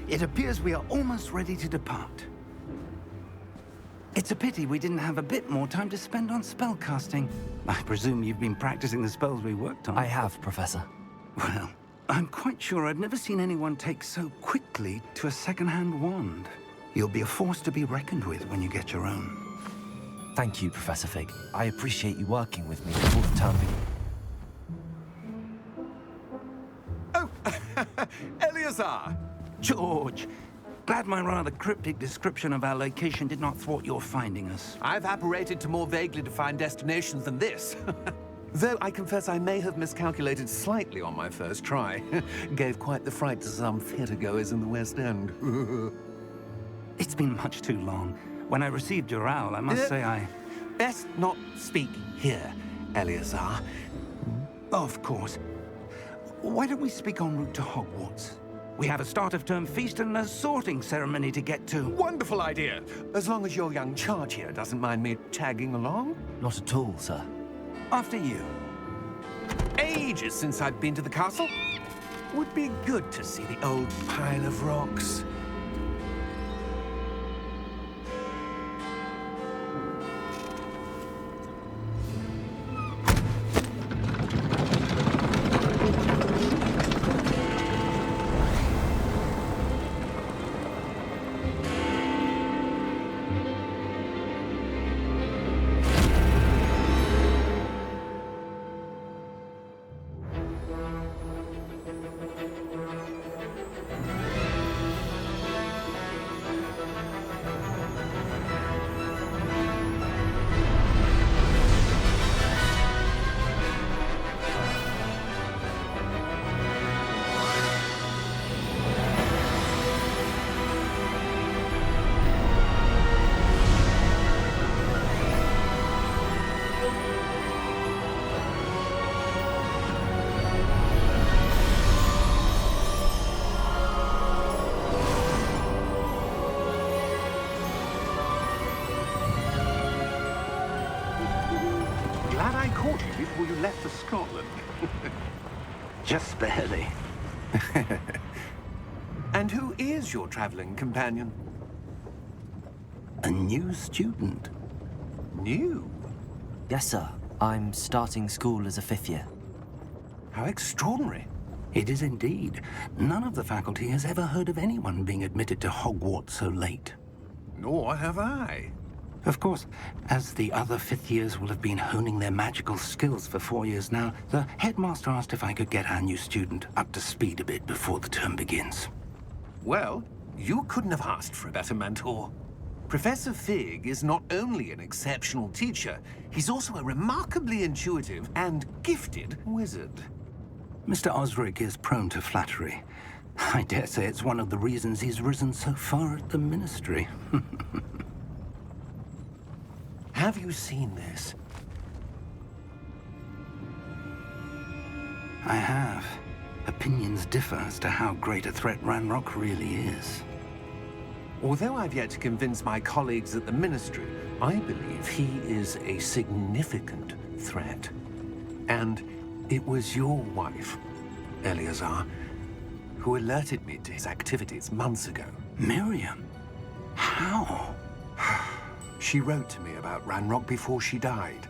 It appears we are almost ready to depart. It's a pity we didn't have a bit more time to spend on spellcasting. I presume you've been practicing the spells we worked on. I have, Professor. Well, I'm quite sure I've never seen anyone take so quickly to a second-hand wand. You'll be a force to be reckoned with when you get your own. Thank you, Professor Fig. I appreciate you working with me before the term begins. Oh, Eleazar! George! Glad my rather cryptic description of our location did not thwart your finding us. I've apparated to more vaguely defined destinations than this. Though I confess I may have miscalculated slightly on my first try. Gave quite the fright to some theatergoers in the West End. It's been much too long. When I received your owl, I must say I... Best not speak here, Eleazar. Of course. Why don't we speak en route to Hogwarts? We have a start-of-term feast and a sorting ceremony to get to. Wonderful idea! As long as your young charge here doesn't mind me tagging along. Not at all, sir. After you. Ages since I've been to the castle. Would be good to see the old pile of rocks. Glad I caught you before you left for Scotland. Just barely. And who is your traveling companion? A new student. New? Yes, sir. I'm starting school as a 5th year. How extraordinary. It is indeed. None of the faculty has ever heard of anyone being admitted to Hogwarts so late. Nor have I. Of course, as the other 5th years will have been honing their magical skills for 4 years now, the headmaster asked if I could get our new student up to speed a bit before the term begins. Well, you couldn't have asked for a better mentor. Professor Fig is not only an exceptional teacher, he's also a remarkably intuitive and gifted wizard. Mr. Osric is prone to flattery. I dare say it's one of the reasons he's risen so far at the Ministry. Have you seen this? I have. Opinions differ as to how great a threat Ranrock really is. Although I've yet to convince my colleagues at the Ministry, I believe he is a significant threat. And it was your wife, Eleazar, who alerted me to his activities months ago. Miriam? How? She wrote to me about Ranrock before she died,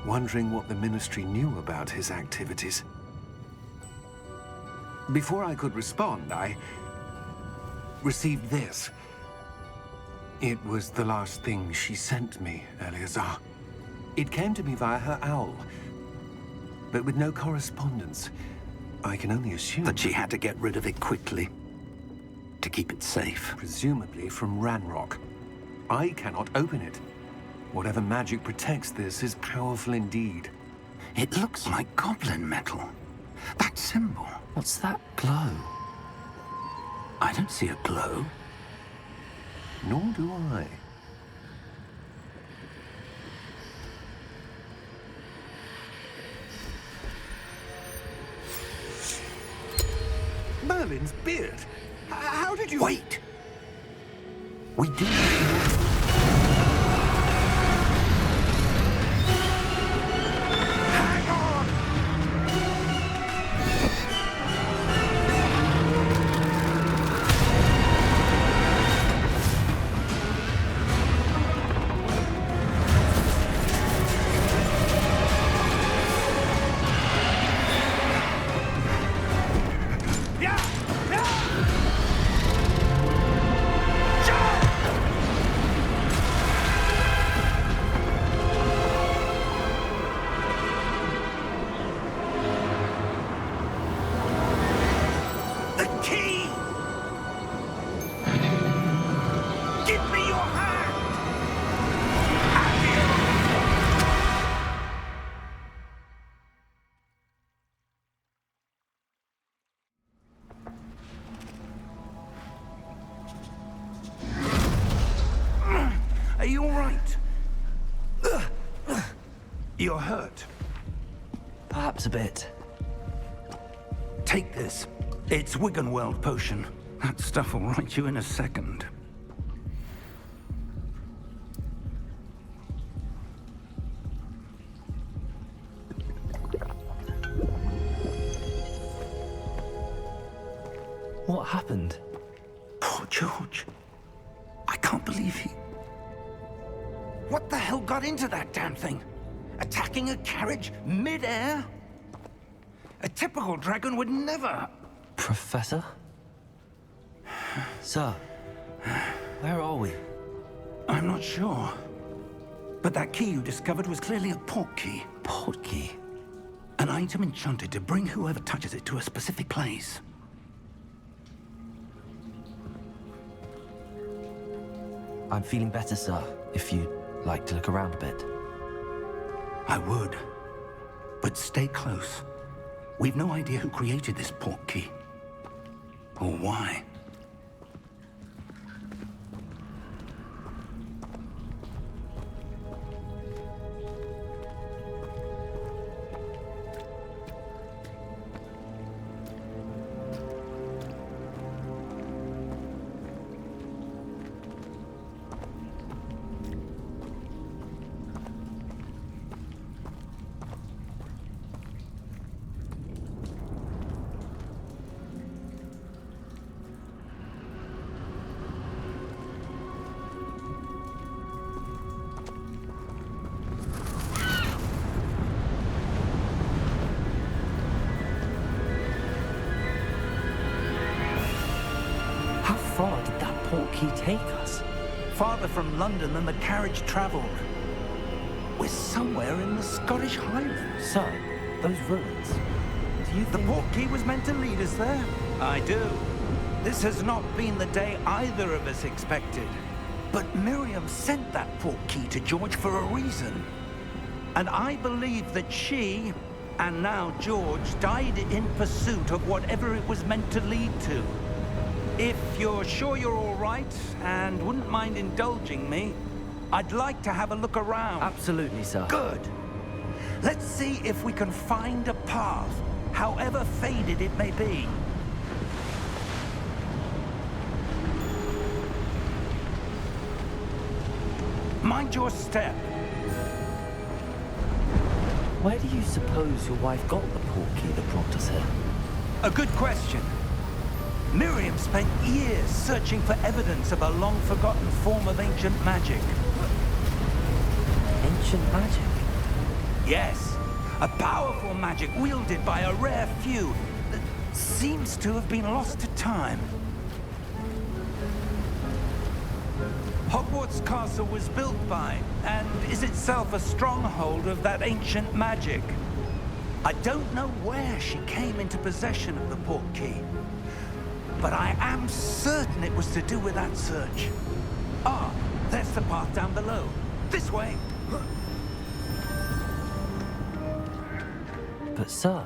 wondering what the Ministry knew about his activities. Before I could respond, I received this. It was the last thing she sent me, Eleazar. It came to me via her owl, but with no correspondence. I can only assume That she had to get rid of it quickly, to keep it safe. presumably from Ranrock. I cannot open it. Whatever magic protects this is powerful indeed. It looks like goblin metal. That symbol. What's that glow? I don't see a glow. Nor do I. Merlin's beard. How did you... Wait! We do... Hang on! You're hurt. Perhaps a bit. Take this. It's Wiggenweld potion. That stuff will right you in a second. What happened? Poor George. I can't believe he... What the hell got into that damn thing? Attacking a carriage mid-air? A typical dragon would never... Professor? Sir, where are we? I'm not sure. But that key you discovered was clearly a port key. Port key? An item enchanted to bring whoever touches it to a specific place. I'm feeling better, sir, if you'd like to look around a bit. I would. But stay close. We've no idea who created this port key. Or why. How far did that port key take us? Farther from London than the carriage traveled. We're somewhere in the Scottish Highlands. Sir, those ruins. Do you The think... port key was meant to lead us there? I do. This has not been the day either of us expected. But Miriam sent that port key to George for a reason. And I believe that she, and now George, died in pursuit of whatever it was meant to lead to. If you're sure you're all right, and wouldn't mind indulging me, I'd like to have a look around. Absolutely, sir. Good. Let's see if we can find a path, however faded it may be. Mind your step. Where do you suppose your wife got the port key that brought us here? A good question. Miriam spent years searching for evidence of a long-forgotten form of ancient magic. Ancient magic? Yes, a powerful magic wielded by a rare few that seems to have been lost to time. Hogwarts Castle was built by, and is itself a stronghold of that ancient magic. I don't know where she came into possession of the port key, but I am certain it was to do with that search. Ah, there's the path down below. This way. But sir,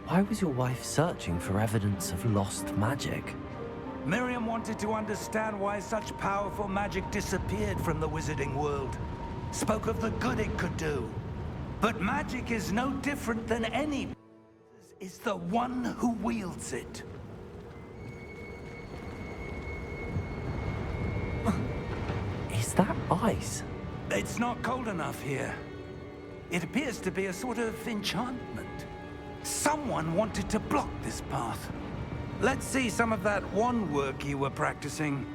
why was your wife searching for evidence of lost magic? Miriam wanted to understand why such powerful magic disappeared from the wizarding world. Spoke of the good it could do. But magic is no different than any. Is the one who wields it. Is that ice? It's not cold enough here. It appears to be a sort of enchantment. Someone wanted to block this path. Let's see some of that wand work you were practicing.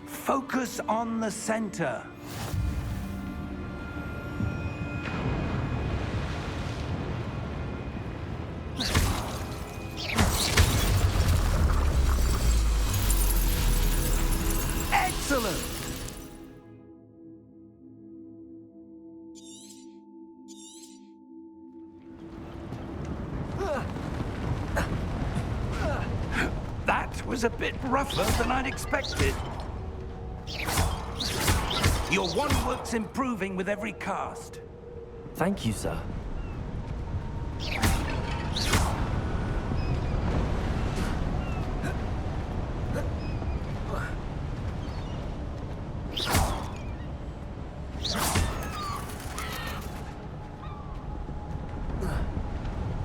Focus on the center. Excellent! That was a bit rougher than I'd expected. Your wand work's improving with every cast. Thank you, sir.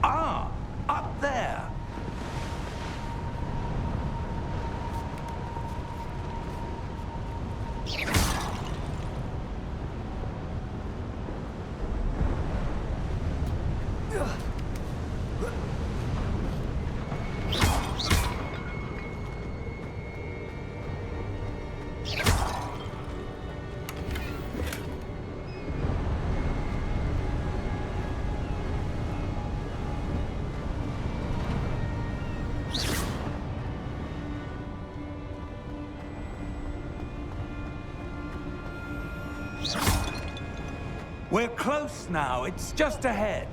Ah, up there. We're close now. It's just ahead.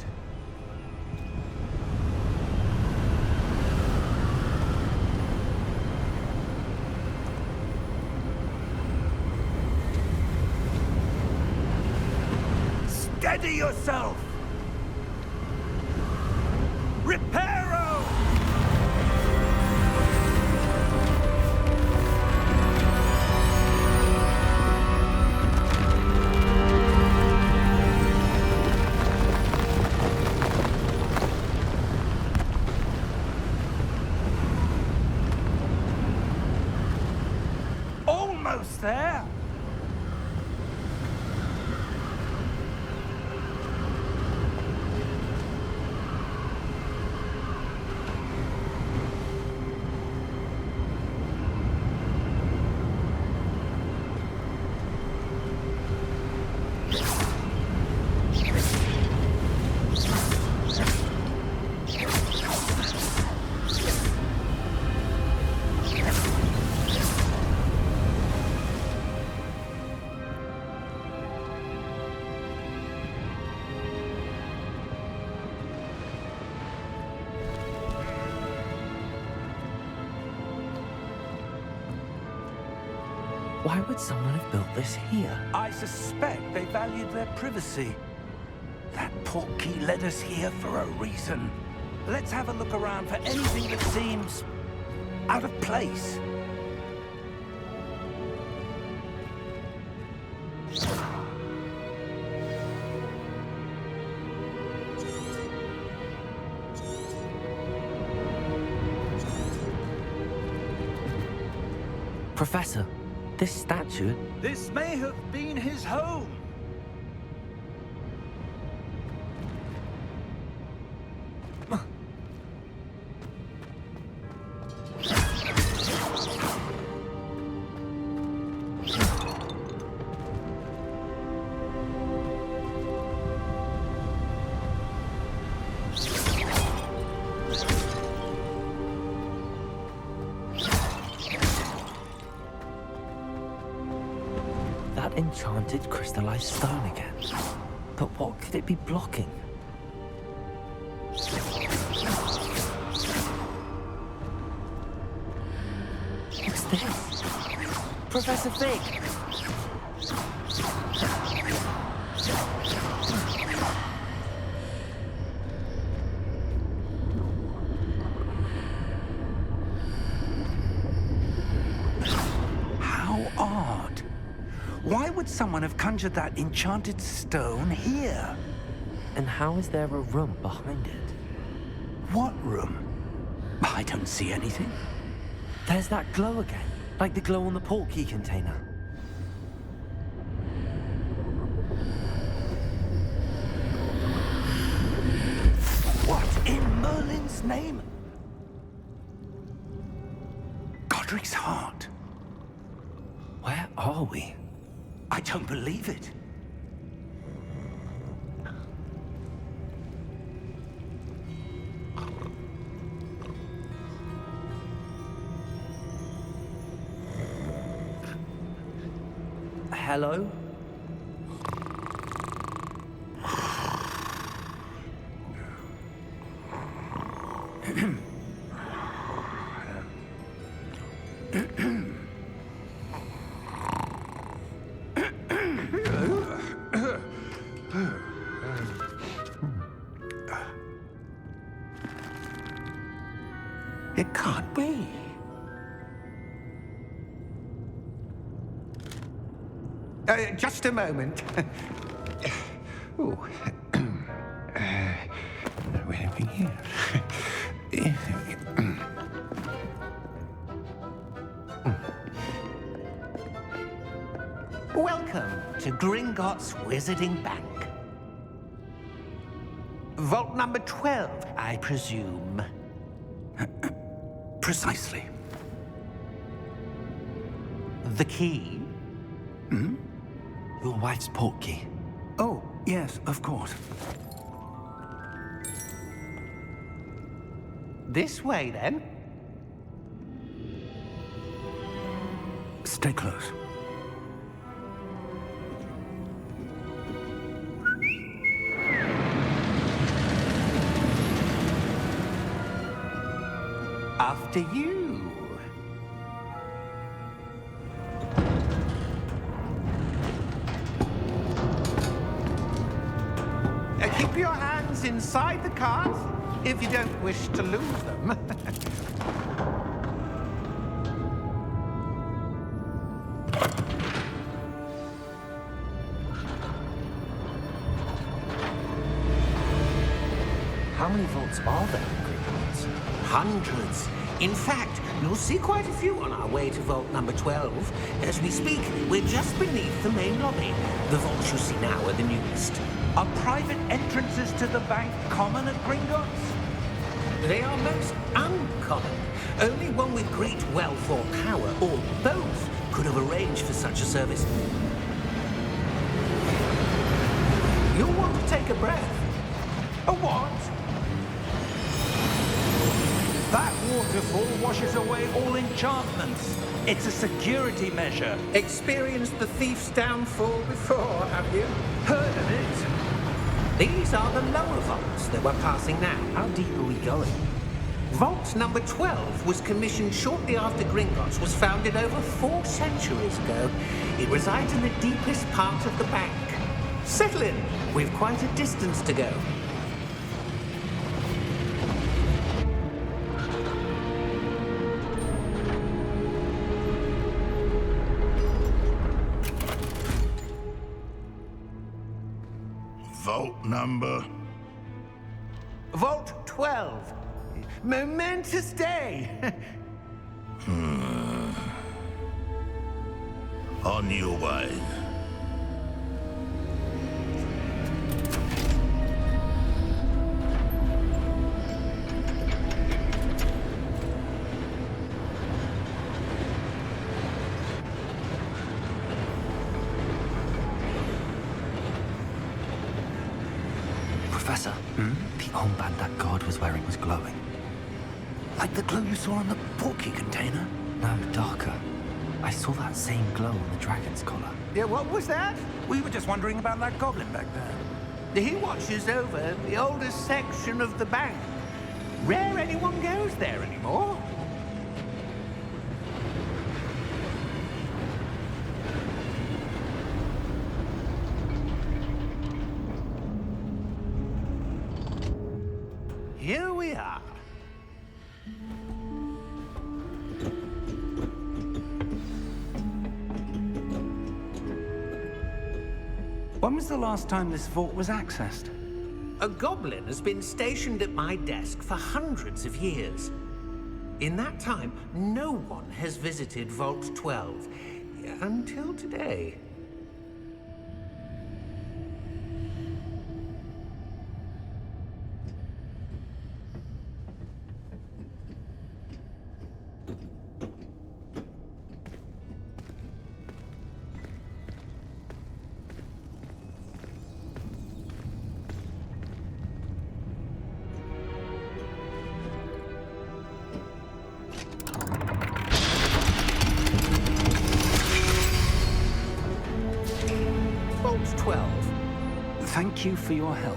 Steady yourself! Reparo! Almost there. Why would someone have built this here? I suspect they valued their privacy. That portkey led us here for a reason. Let's have a look around for anything that seems out of place. Professor, this statue... This may have been his home. That enchanted crystallized stone again. But what could it be blocking? What's this? Professor Fig! How odd. Why would someone have conjured that enchanted stone here? And how is there a room behind it? What room? I don't see anything. There's that glow again, like the glow on the portkey container. What in Merlin's name? Godric's heart. Where are we? I don't believe it. Hello? It can't be. Just a moment. Ooh. Nothing here. Welcome to Gringotts Wizarding Bank. Vault number 12, I presume. Precisely. The key? Your wife's portkey. Oh, yes, of course. This way, then. Stay close. After you. Keep your hands inside the cart if you don't wish to lose them. How many vaults are there in Gringotts? Hundreds. In fact, you'll see quite a few on our way to vault number 12. As we speak, we're just beneath the main lobby. The vaults you see now are the newest. Are private entrances to the bank common at Gringotts? They are most uncommon. Only one with great wealth or power, or both, could have arranged for such a service. You'll want to take a breath. A what? That waterfall washes away all enchantments. It's a security measure. Experienced the thief's downfall before, have you? Heard of it? These are the lower vaults that we're passing now. How deep are we going? Vault number 12 was commissioned shortly after Gringotts was founded over 4 centuries ago. It resides in the deepest part of the bank. Settle in. We've quite a distance to go. Vault number? Vault 12. Momentous day. On your way. Professor, the armband that guard was wearing was glowing. Like the glow you saw on the portkey container? No, darker. I saw that same glow on the dragon's collar. Yeah, what was that? We were just wondering about that goblin back there. He watches over the oldest section of the bank. Rare anyone goes there anymore. Here we are. When was the last time this vault was accessed? A goblin has been stationed at my desk for hundreds of years. In that time, no one has visited Vault 12 until today. Vault 12. Thank you for your help.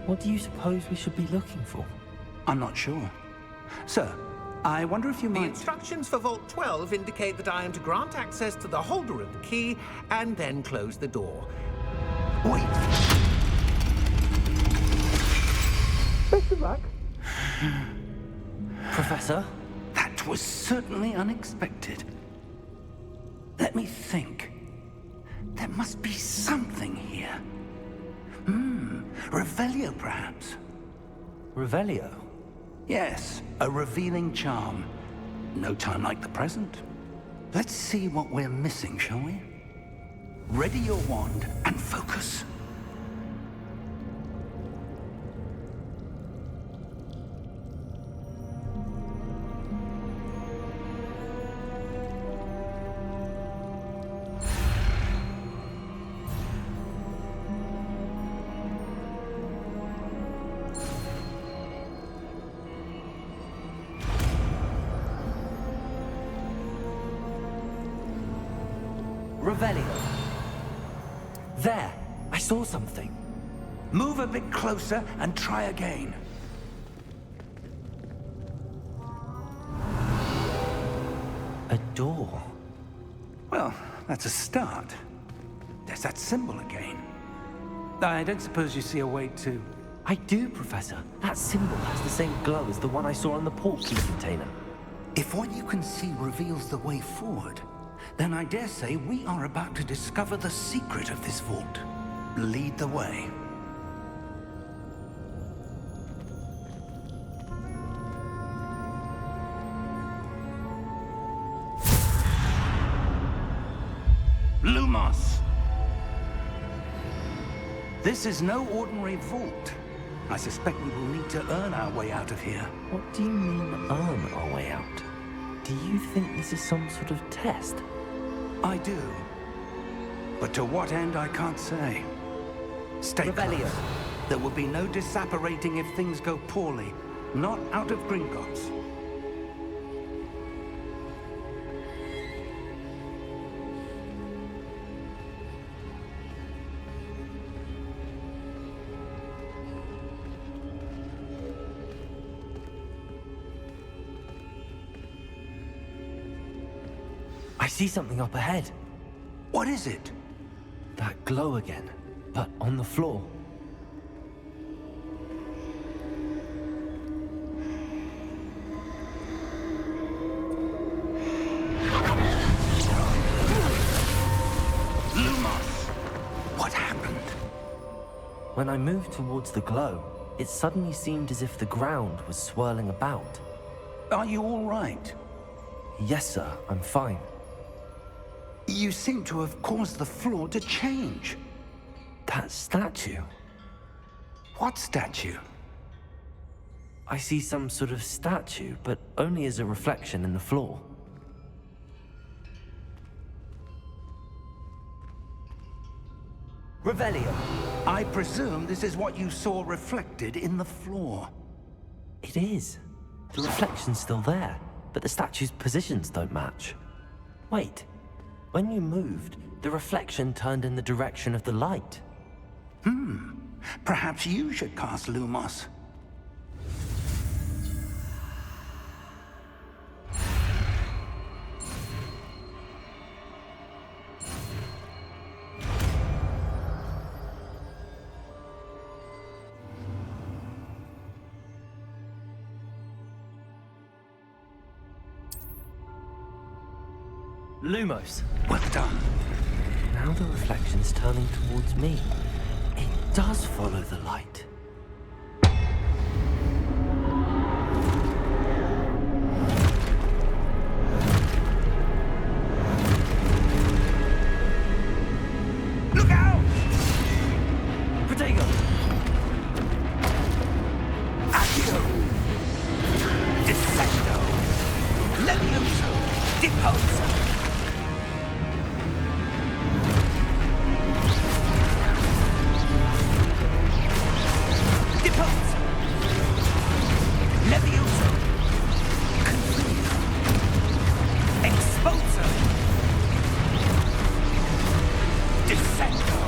What do you suppose we should be looking for? I'm not sure. Sir, I wonder if you The might... instructions for Vault 12 indicate that I am to grant access to the holder of the key and then close the door. Wait. back. Professor? That was certainly unexpected. Let me think. There must be something here. Revelio, perhaps? Revelio? Yes, a revealing charm. No time like the present. Let's see what we're missing, shall we? Ready your wand and focus. Revelio. There! I saw something. Move a bit closer and try again. A door. Well, that's a start. There's that symbol again. I don't suppose you see a way to... I do, Professor. That symbol has the same glow as the one I saw on the portkey container. If what you can see reveals the way forward, then I dare say we are about to discover the secret of this vault. Lead the way. Lumos! This is no ordinary vault. I suspect we will need to earn our way out of here. What do you mean, earn our way out? Do you think this is some sort of test? I do. But to what end, I can't say. Stay Revelio. close. There will be no disapparating if things go poorly. Not out of Gringotts. I see something up ahead. What is it? That glow again, but on the floor. Lumos! What happened? When I moved towards the glow, it suddenly seemed as if the ground was swirling about. Are you all right? Yes, sir, I'm fine. You seem to have caused the floor to change. That statue. What statue? I see some sort of statue, but only as a reflection in the floor. Revelio. I presume this is what you saw reflected in the floor. It is. The reflection's still there, but the statue's positions don't match. Wait. When you moved, the reflection turned in the direction of the light. Perhaps you should cast Lumos. Lumos. Well done. Now the reflection's turning towards me. It does follow the light. Look out! Protego! Accio! Descendo! Levioso! Deposo! Deposo! Levioso! Confuso! Exposo! Descendo!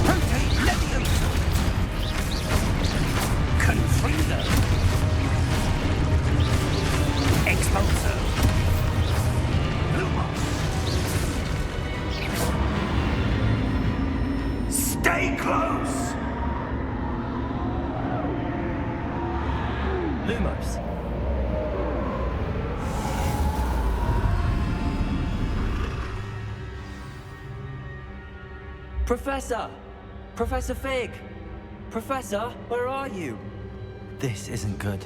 Rotate Levioso! Lumos. Professor! Professor Fig! Professor, where are you? This isn't good.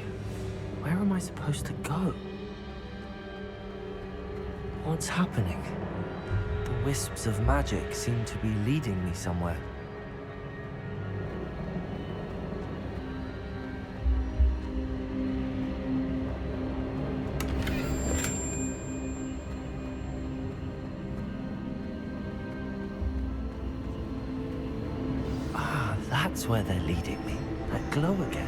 Where am I supposed to go? What's happening? The wisps of magic seem to be leading me somewhere. Ah, that's where they're leading me. That glow again.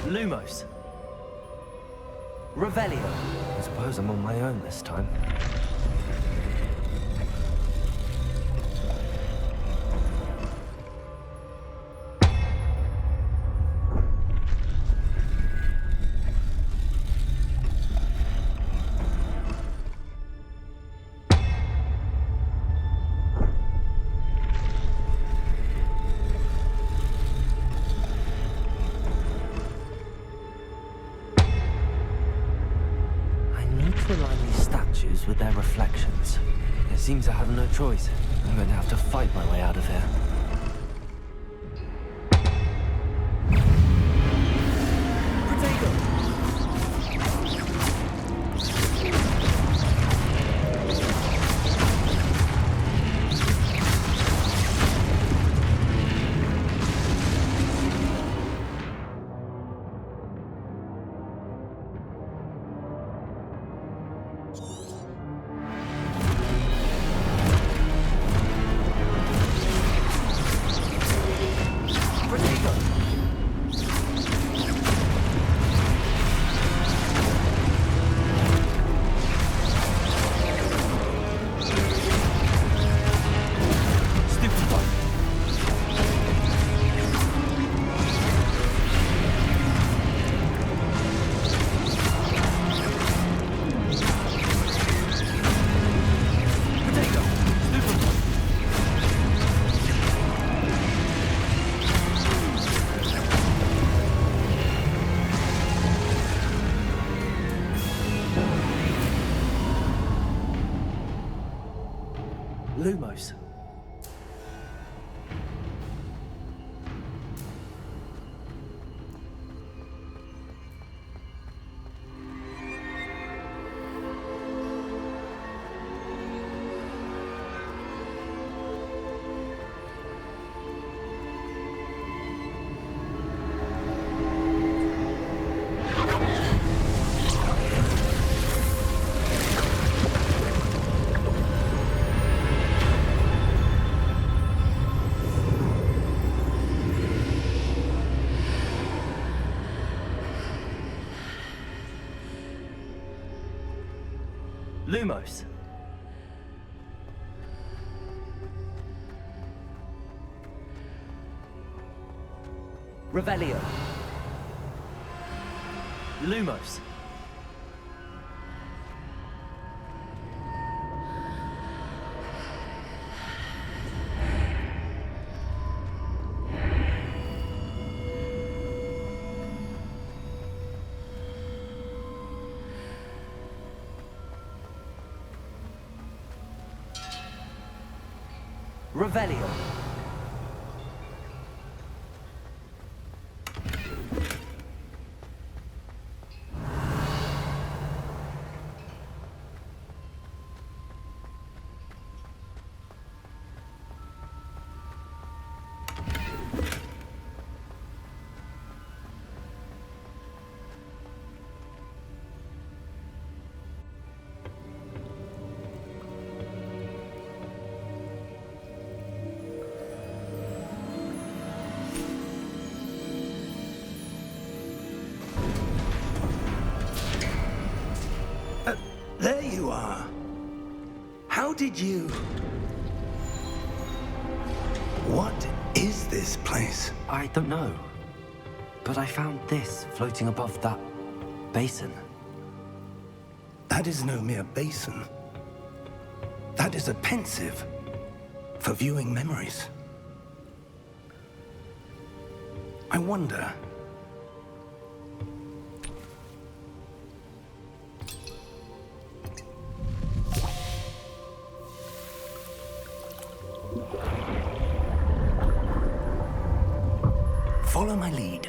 Lumos. Revelio. I suppose I'm on my own this time. With their reflections. It seems I have no choice. I'm going to have to fight my way out of here. Lumos. Lumos. Revelio. Lumos. Revelio. There you are. How did you... What is this place? I don't know. But I found this floating above that basin. That is no mere basin. That is a pensive for viewing memories. I wonder... Follow my lead.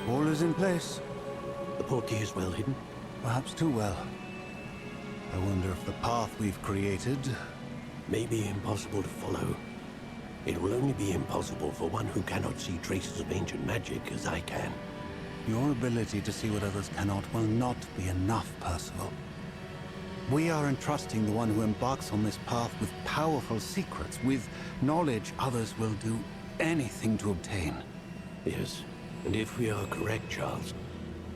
All is in place. The portkey is well hidden. Perhaps too well. I wonder if the path we've created... May be impossible to follow. It will only be impossible for one who cannot see traces of ancient magic as I can. Your ability to see what others cannot will not be enough, Percival. We are entrusting the one who embarks on this path with powerful secrets, with knowledge others will do anything to obtain. Yes, and if we are correct, Charles,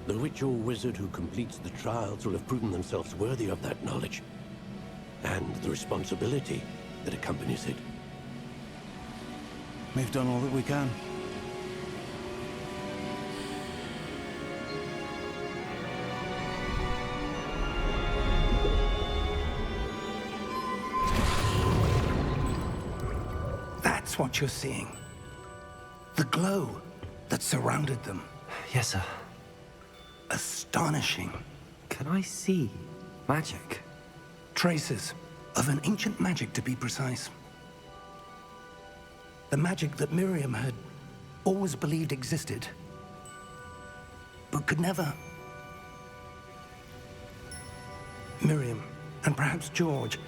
the witch or wizard who completes the trials will have proven themselves worthy of that knowledge, and the responsibility that accompanies it. We've done all that we can. That's what you're seeing. The glow that surrounded them. Yes, sir. Astonishing. Can I see magic? Traces of an ancient magic, to be precise. The magic that Miriam had always believed existed, but could never. Miriam, and perhaps George,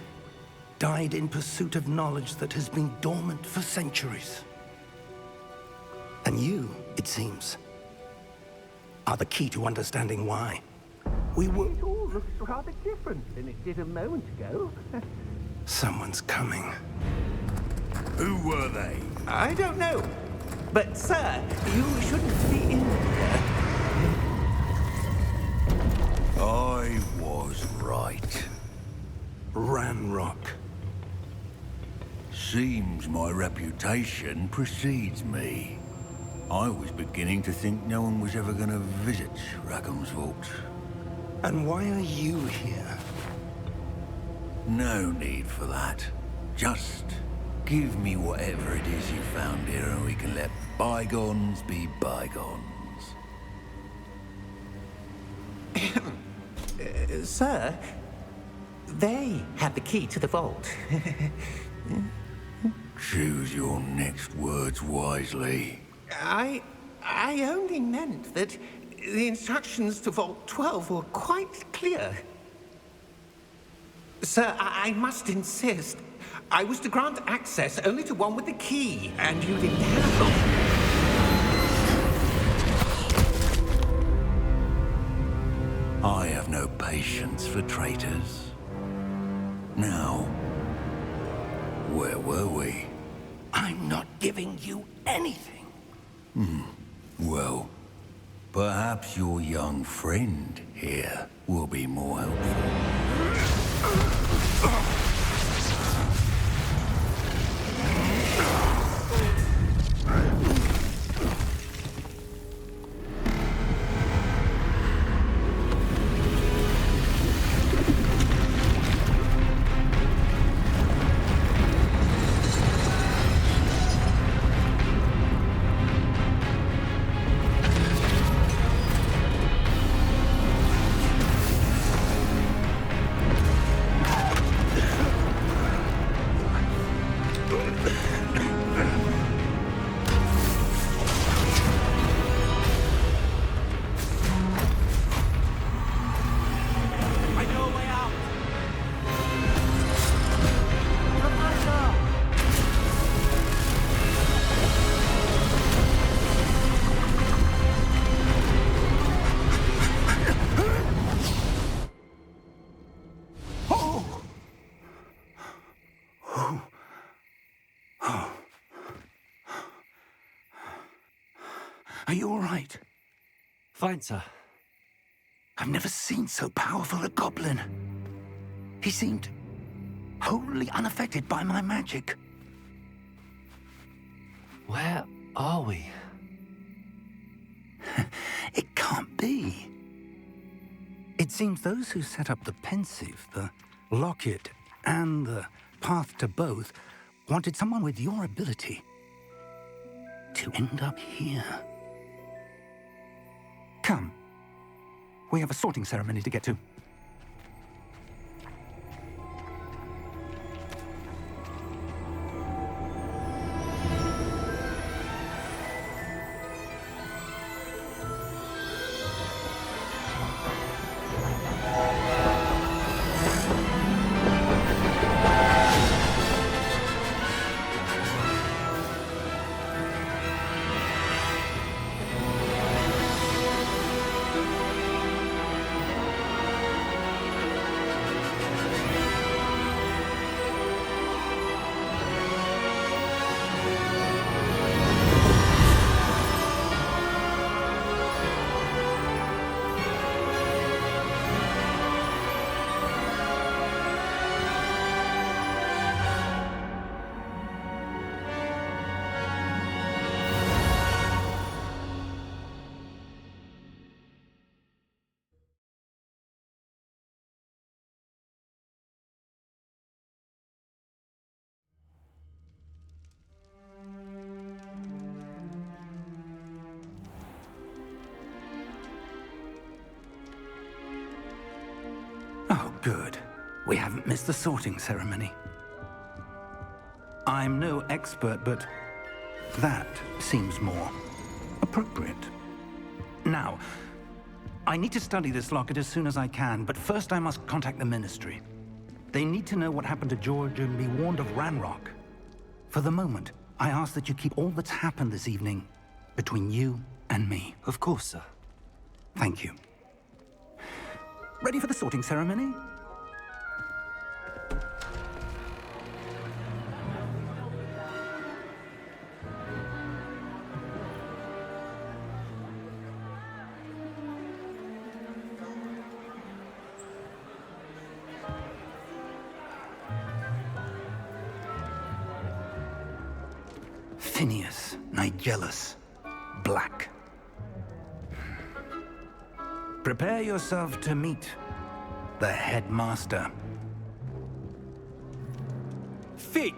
died in pursuit of knowledge that has been dormant for centuries. And you, it seems, are the key to understanding why. We were... It all looks rather different than it did a moment ago. Someone's coming. Who were they? I don't know. But, sir, you shouldn't be in here. I was right. Ranrock. Seems my reputation precedes me. I was beginning to think no one was ever going to visit Rackham's vault. And why are you here? No need for that. Just give me whatever it is you found here and we can let bygones be bygones. Sir, they have the key to the vault. Choose your next words wisely. I only meant that the instructions to Vault 12 were quite clear. Sir, I must insist. I was to grant access only to one with the key, and you didn't have them. I have no patience for traitors. Now, where were we? I'm not giving you anything. Well, perhaps your young friend here will be more helpful. Are you all right? Fine, sir. I've never seen so powerful a goblin. He seemed wholly unaffected by my magic. Where are we? It can't be. It seems those who set up the pensive, the locket, and the path to both wanted someone with your ability to end up here. Come. We have a sorting ceremony to get to. Oh, good. We haven't missed the sorting ceremony. I'm no expert, but that seems more appropriate. Now, I need to study this locket as soon as I can, but first I must contact the Ministry. They need to know what happened to George and be warned of Ranrock. For the moment, I ask that you keep all that's happened this evening between you and me. Of course, sir. Thank you. Ready for the sorting ceremony? Phineas, Nigellus, Black. Prepare yourself to meet the headmaster. Fig,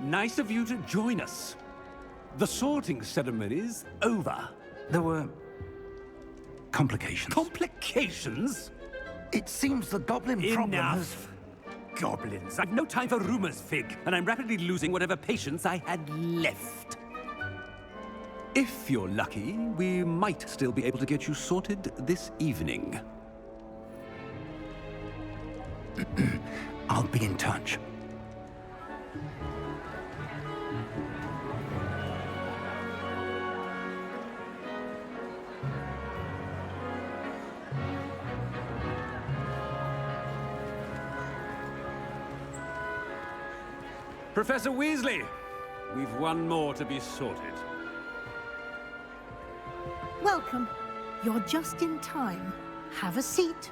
nice of you to join us. The sorting ceremony's over. There were complications. Complications? It seems the goblin problem has... Enough. Goblins. I've no time for rumors, Fig, and I'm rapidly losing whatever patience I had left. If you're lucky, we might still be able to get you sorted this evening. I'll be in touch. Professor Weasley, we've one more to be sorted. Welcome. You're just in time. Have a seat.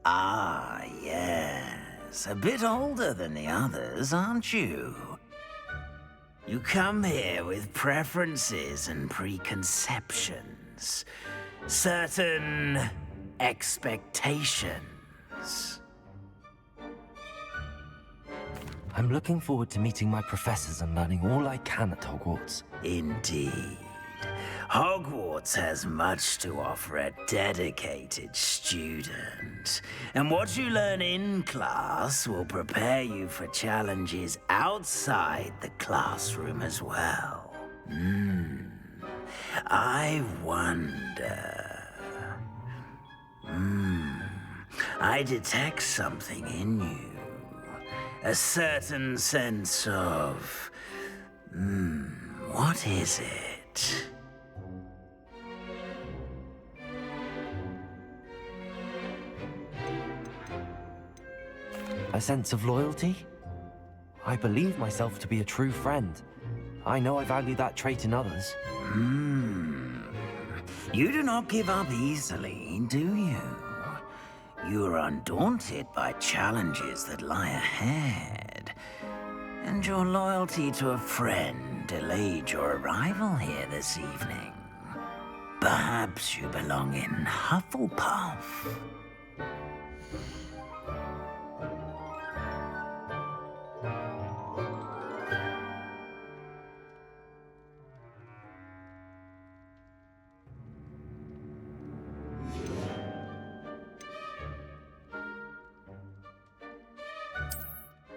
Ah, yes. A bit older than the others, aren't you? You come here with preferences and preconceptions. Certain expectations. I'm looking forward to meeting my professors and learning all I can at Hogwarts. Indeed. Hogwarts has much to offer a dedicated student. And what you learn in class will prepare you for challenges outside the classroom as well. I wonder... I detect something in you. A certain sense of... what is it? A sense of loyalty? I believe myself to be a true friend. I know I value that trait in others. You do not give up easily, do you? You are undaunted by challenges that lie ahead. And your loyalty to a friend delayed your arrival here this evening. Perhaps you belong in Hufflepuff.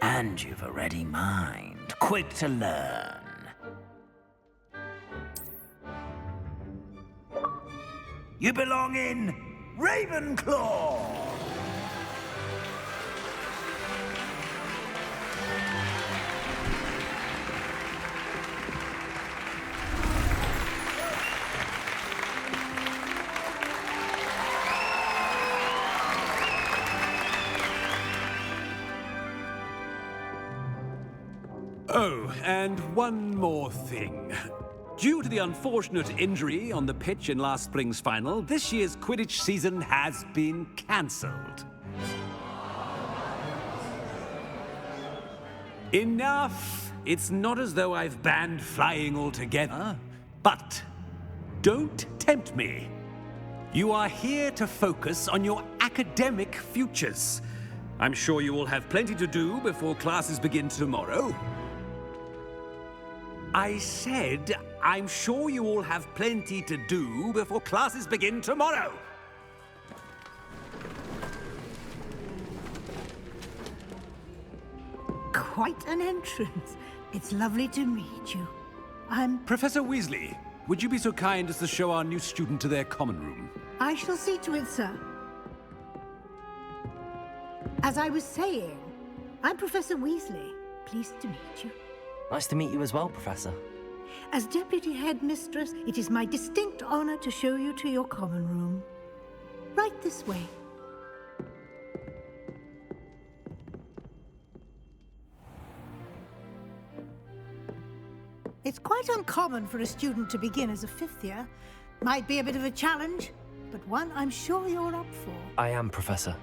And you've a ready mind, quick to learn. You belong in Ravenclaw! Oh, and one more thing. Due to the unfortunate injury on the pitch in last spring's final, this year's Quidditch season has been cancelled. Enough! It's not as though I've banned flying altogether. But don't tempt me. You are here to focus on your academic futures. I'm sure you will have plenty to do before classes begin tomorrow. I said, I'm sure you all have plenty to do before classes begin tomorrow. Quite an entrance. It's lovely to meet you. Professor Weasley, would you be so kind as to show our new student to their common room? I shall see to it, sir. As I was saying, I'm Professor Weasley. Pleased to meet you. Nice to meet you as well, Professor. As Deputy Headmistress, it is my distinct honor to show you to your common room. Right this way. It's quite uncommon for a student to begin as a fifth year. Might be a bit of a challenge, but one I'm sure you're up for. I am, Professor.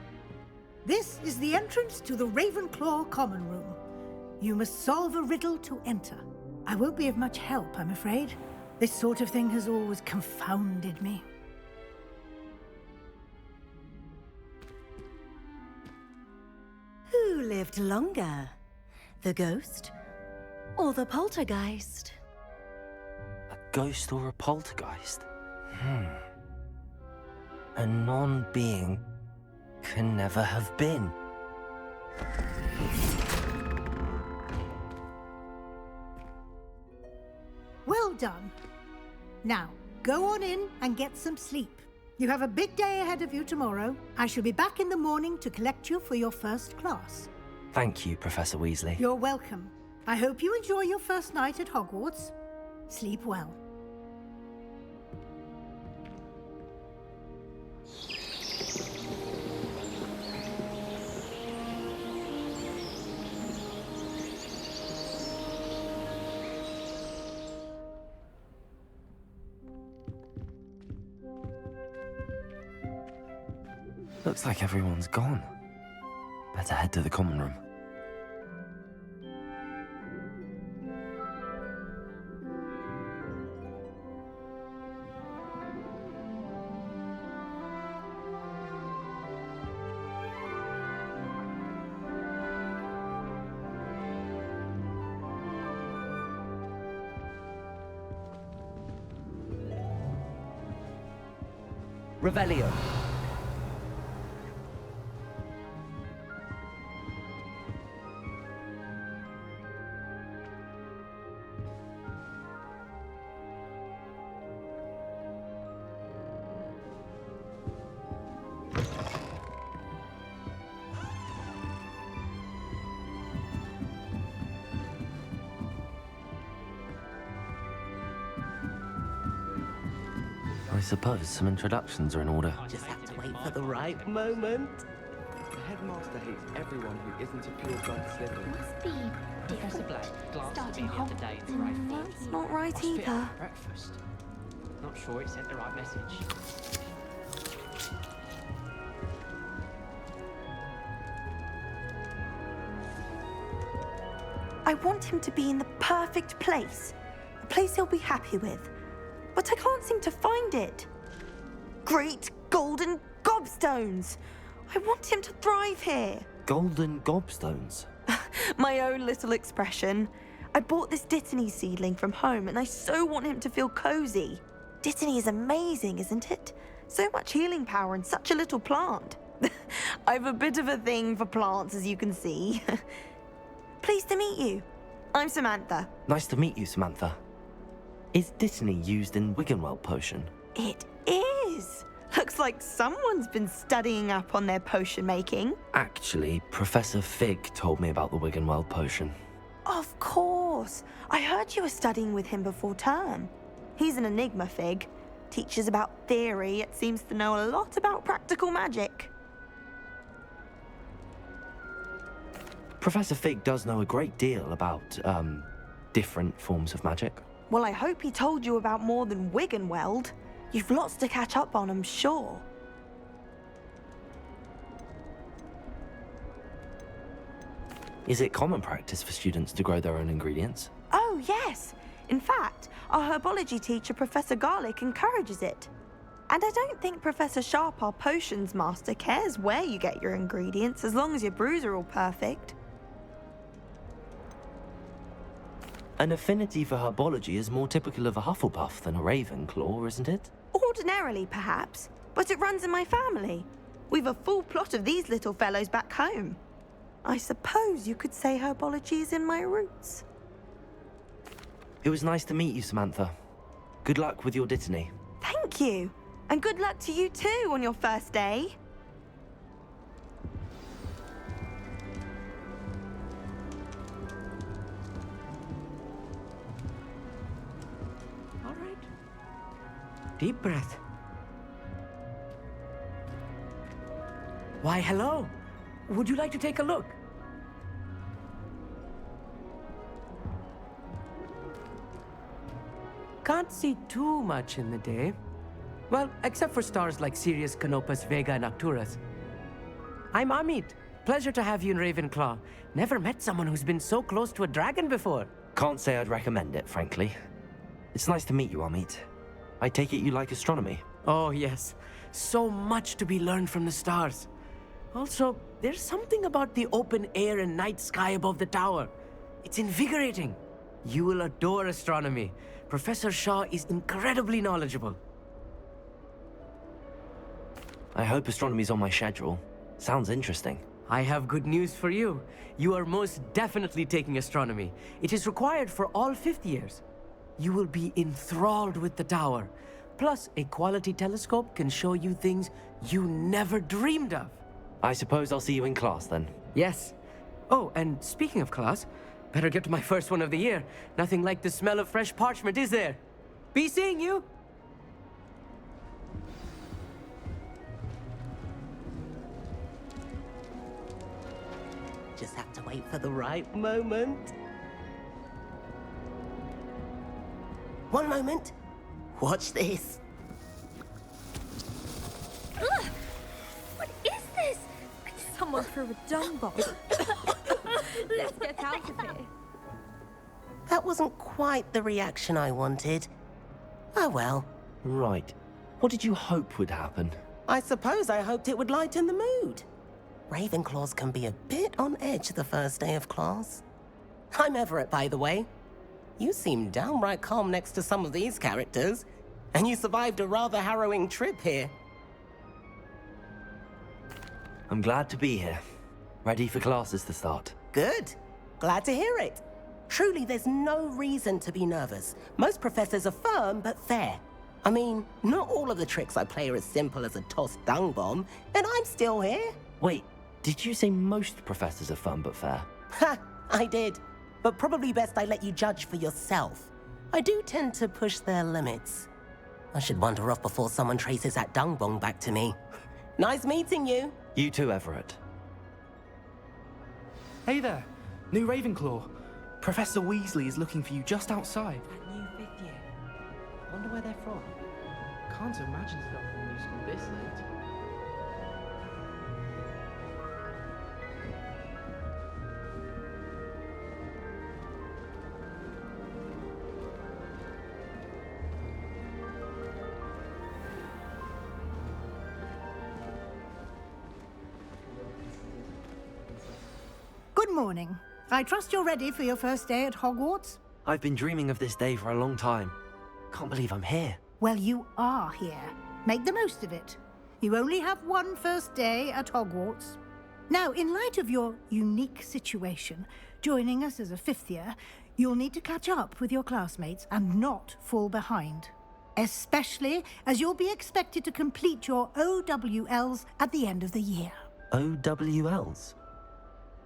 This is the entrance to the Ravenclaw common room. You must solve a riddle to enter. I won't be of much help, I'm afraid. This sort of thing has always confounded me. Who lived longer? The ghost or the poltergeist? A ghost or a poltergeist? A non-being can never have been. Well done. Now, go on in and get some sleep. You have a big day ahead of you tomorrow. I shall be back in the morning to collect you for your first class. Thank you, Professor Weasley. You're welcome. I hope you enjoy your first night at Hogwarts. Sleep well. Looks like everyone's gone. Better head to the common room. Revelio. I suppose some introductions are in order. Just have to wait for the right moment. headmaster hates everyone who isn't a pure blood Slytherin. Must be Professor different. Black glanced at Starting me the other day and cried, That's not right "I'll spit either. out breakfast." Not sure it sent the right message. I want him to be in the perfect place. A place he'll be happy with. But I can't seem to find it. Great golden gobstones! I want him to thrive here. Golden gobstones? My own little expression. I bought this Dittany seedling from home and I so want him to feel cozy. Dittany is amazing, isn't it? So much healing power in such a little plant. I've a bit of a thing for plants, as you can see. Pleased to meet you. I'm Samantha. Nice to meet you, Samantha. Is Dittany used in Wiggenweld potion? It is. Looks like someone's been studying up on their potion making. Actually, Professor Fig told me about the Wiggenweld potion. Of course. I heard you were studying with him before term. He's an enigma, Fig. Teaches about theory, yet seems to know a lot about practical magic. Professor Fig does know a great deal about, different forms of magic. Well, I hope he told you about more than Wiggenweld. You've lots to catch up on, I'm sure. Is it common practice for students to grow their own ingredients? Oh, yes. In fact, our herbology teacher, Professor Garlick, encourages it. And I don't think Professor Sharp, our potions master, cares where you get your ingredients, as long as your brews are all perfect. An affinity for herbology is more typical of a Hufflepuff than a Ravenclaw, isn't it? Ordinarily, perhaps, but it runs in my family. We've a full plot of these little fellows back home. I suppose you could say herbology is in my roots. It was nice to meet you, Samantha. Good luck with your Dittany. Thank you. And good luck to you too on your first day. All right. Deep breath. Why, hello. Would you like to take a look? Can't see too much in the day. Well, except for stars like Sirius, Canopus, Vega, and Arcturus. I'm Amit. Pleasure to have you in Ravenclaw. Never met someone who's been so close to a dragon before. Can't say I'd recommend it, frankly. It's nice to meet you, Amit. I take it you like astronomy? Oh, yes. So much to be learned from the stars. Also, there's something about the open air and night sky above the tower. It's invigorating. You will adore astronomy. Professor Shaw is incredibly knowledgeable. I hope astronomy's on my schedule. Sounds interesting. I have good news for you. You are most definitely taking astronomy. It is required for all fifth years. You will be enthralled with the tower. Plus, a quality telescope can show you things you never dreamed of. I suppose I'll see you in class then. Yes. Oh, and speaking of class, better get to my first one of the year. Nothing like the smell of fresh parchment, is there? Be seeing you! Just have to wait for the right moment. One moment. Watch this. Ugh! What is this? Someone threw a dung bomb. Let's get out of here. That wasn't quite the reaction I wanted. Oh well. Right. What did you hope would happen? I suppose I hoped it would lighten the mood. Ravenclaws can be a bit on edge the first day of class. I'm Everett, by the way. You seem downright calm next to some of these characters, and you survived a rather harrowing trip here. I'm glad to be here. Ready for classes to start. Good. Glad to hear it. Truly, there's no reason to be nervous. Most professors are firm but fair. I mean, not all of the tricks I play are as simple as a tossed dung bomb, and I'm still here. Wait, did you say most professors are fun but fair? Ha! I did. But probably best I let you judge for yourself. I do tend to push their limits. I should wander off before someone traces that dung bomb back to me. Nice meeting you. You too, Everett. Hey there, new Ravenclaw. Professor Weasley is looking for you just outside. That new fifth year. Wonder where they're from. Can't imagine starting a new school this late. Good morning. I trust you're ready for your first day at Hogwarts? I've been dreaming of this day for a long time. Can't believe I'm here. Well, you are here. Make the most of it. You only have one first day at Hogwarts. Now, in light of your unique situation, joining us as a fifth year, you'll need to catch up with your classmates and not fall behind. Especially as you'll be expected to complete your OWLs at the end of the year. OWLs?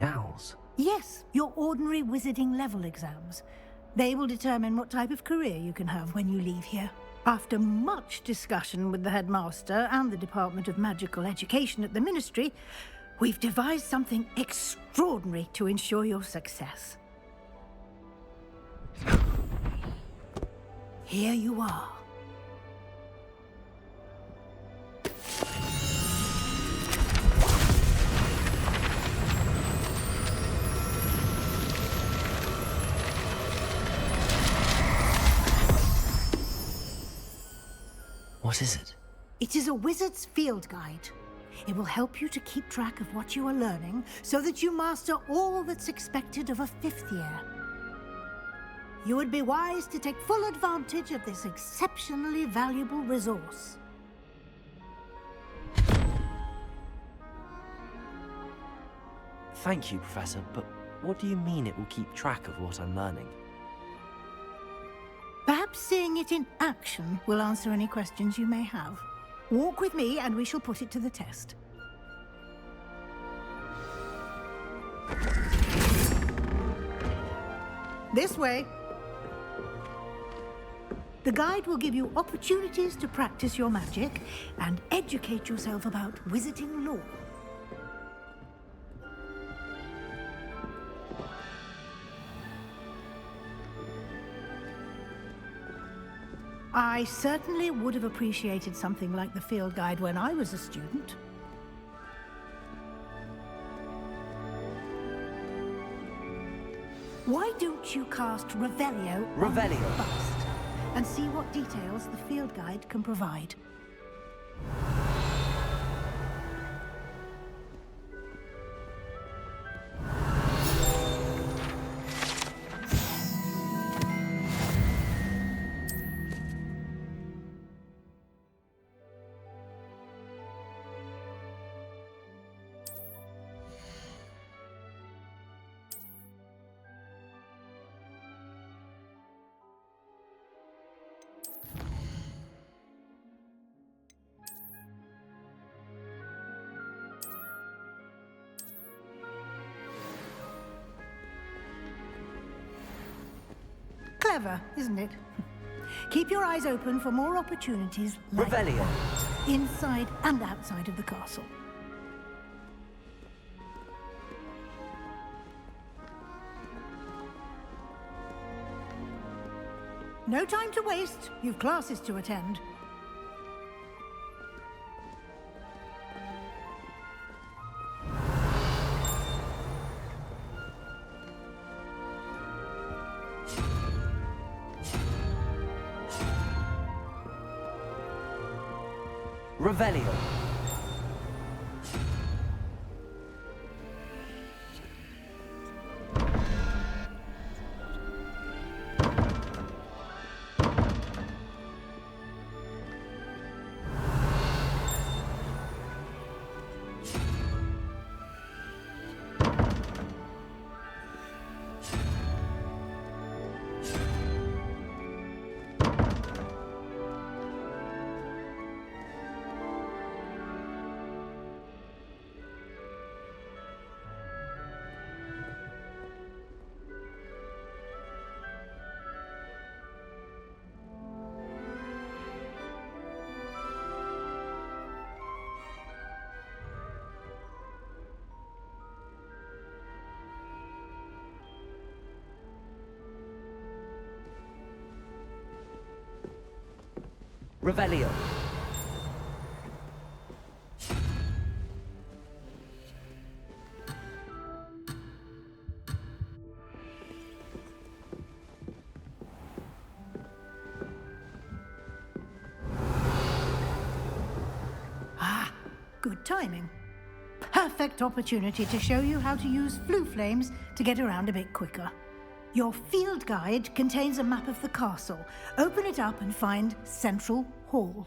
Owls? Yes, your ordinary wizarding level exams. They will determine what type of career you can have when you leave here. After much discussion with the headmaster and the Department of Magical Education at the Ministry, we've devised something extraordinary to ensure your success. Here you are. What is it? It is a wizard's field guide. It will help you to keep track of what you are learning so that you master all that's expected of a fifth year. You would be wise to take full advantage of this exceptionally valuable resource. Thank you, Professor, but what do you mean it will keep track of what I'm learning? Perhaps seeing it in action will answer any questions you may have. Walk with me and we shall put it to the test. This way. The guide will give you opportunities to practice your magic and educate yourself about wizarding lore. I certainly would have appreciated something like the field guide when I was a student. Why don't you cast Revelio on the bust and see what details the field guide can provide? Clever, isn't it? Keep your eyes open for more opportunities like Revelio. that, inside and outside of the castle. No time to waste. You've classes to attend. Revelio. Revelio. Ah, good timing. Perfect opportunity to show you how to use flue flames to get around a bit quicker. Your field guide contains a map of the castle. Open it up and find Central Hall.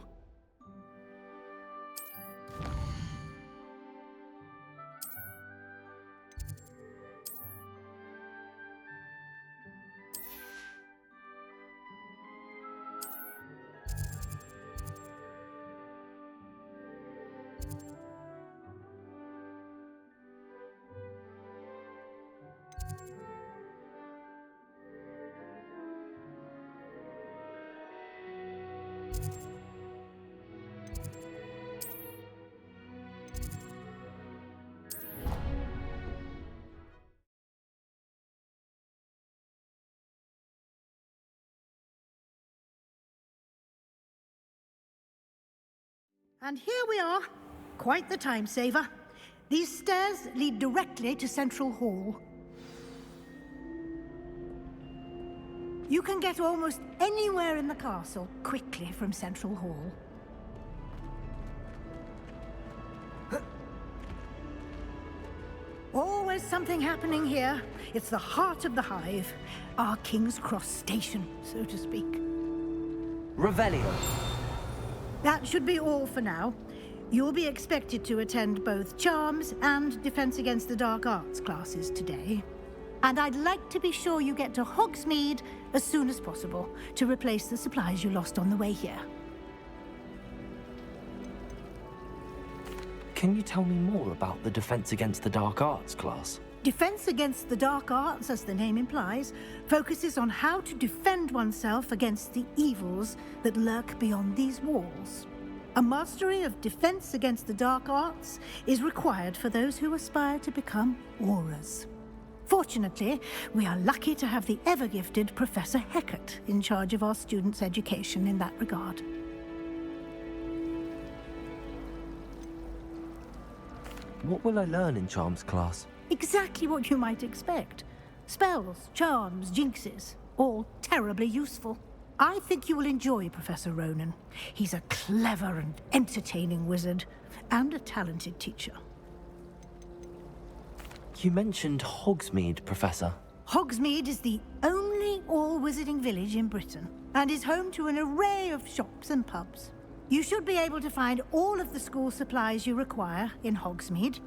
And here we are. Quite the time saver. These stairs lead directly to Central Hall. You can get almost anywhere in the castle quickly from Central Hall. Always something happening here. It's the heart of the hive. Our King's Cross station, so to speak. Revelio. That should be all for now. You'll be expected to attend both Charms and Defense Against the Dark Arts classes today. And I'd like to be sure you get to Hogsmeade as soon as possible to replace the supplies you lost on the way here. Can you tell me more about the Defense Against the Dark Arts class? Defense Against the Dark Arts, as the name implies, focuses on how to defend oneself against the evils that lurk beyond these walls. A mastery of Defense Against the Dark Arts is required for those who aspire to become Aurors. Fortunately, we are lucky to have the ever-gifted Professor Hecat in charge of our students' education in that regard. What will I learn in Charms class? Exactly what you might expect. Spells, charms, jinxes, all terribly useful. I think you will enjoy Professor Ronan. He's a clever and entertaining wizard, and a talented teacher. You mentioned Hogsmeade, Professor. Hogsmeade is the only all-wizarding village in Britain, and is home to an array of shops and pubs. You should be able to find all of the school supplies you require in Hogsmeade.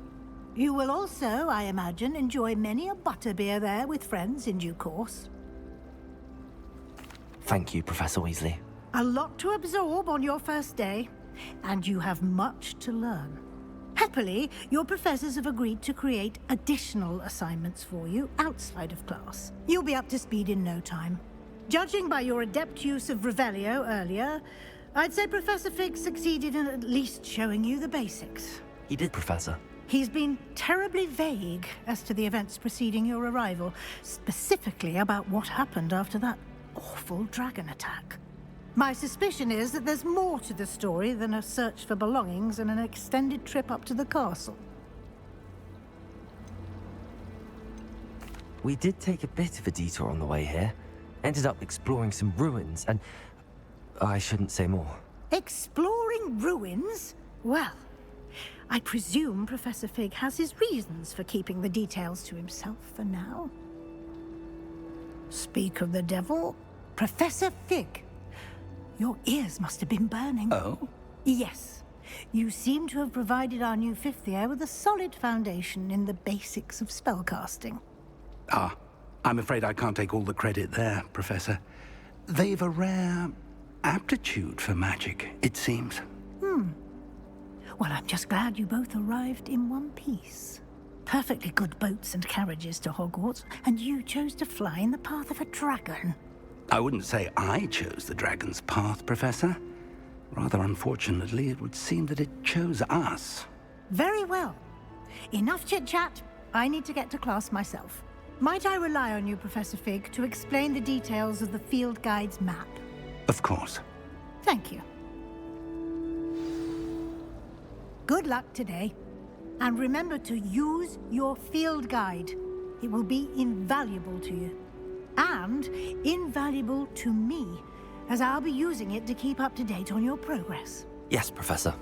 You will also, I imagine, enjoy many a butterbeer there with friends in due course. Thank you, Professor Weasley. A lot to absorb on your first day, and you have much to learn. Happily, your professors have agreed to create additional assignments for you outside of class. You'll be up to speed in no time. Judging by your adept use of Revelio earlier, I'd say Professor Fig succeeded in at least showing you the basics. He did, Professor. He's been terribly vague as to the events preceding your arrival, specifically about what happened after that awful dragon attack. My suspicion is that there's more to the story than a search for belongings and an extended trip up to the castle. We did take a bit of a detour on the way here. Ended up exploring some ruins and... I shouldn't say more. Exploring ruins? Well, I presume Professor Fig has his reasons for keeping the details to himself for now. Speak of the devil, Professor Fig. Your ears must have been burning. Oh? Yes. You seem to have provided our new fifth year with a solid foundation in the basics of spellcasting. Ah, I'm afraid I can't take all the credit there, Professor. They've a rare aptitude for magic, it seems. Well, I'm just glad you both arrived in one piece. Perfectly good boats and carriages to Hogwarts, and you chose to fly in the path of a dragon. I wouldn't say I chose the dragon's path, Professor. Rather unfortunately, it would seem that it chose us. Very well. Enough chit-chat. I need to get to class myself. Might I rely on you, Professor Fig, to explain the details of the field guide's map? Of course. Thank you. Good luck today. And remember to use your field guide. It will be invaluable to you. And invaluable to me, as I'll be using it to keep up to date on your progress. Yes, Professor.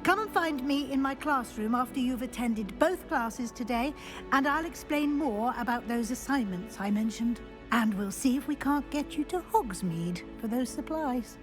Come and find me in my classroom after you've attended both classes today, and I'll explain more about those assignments I mentioned. And we'll see if we can't get you to Hogsmeade for those supplies.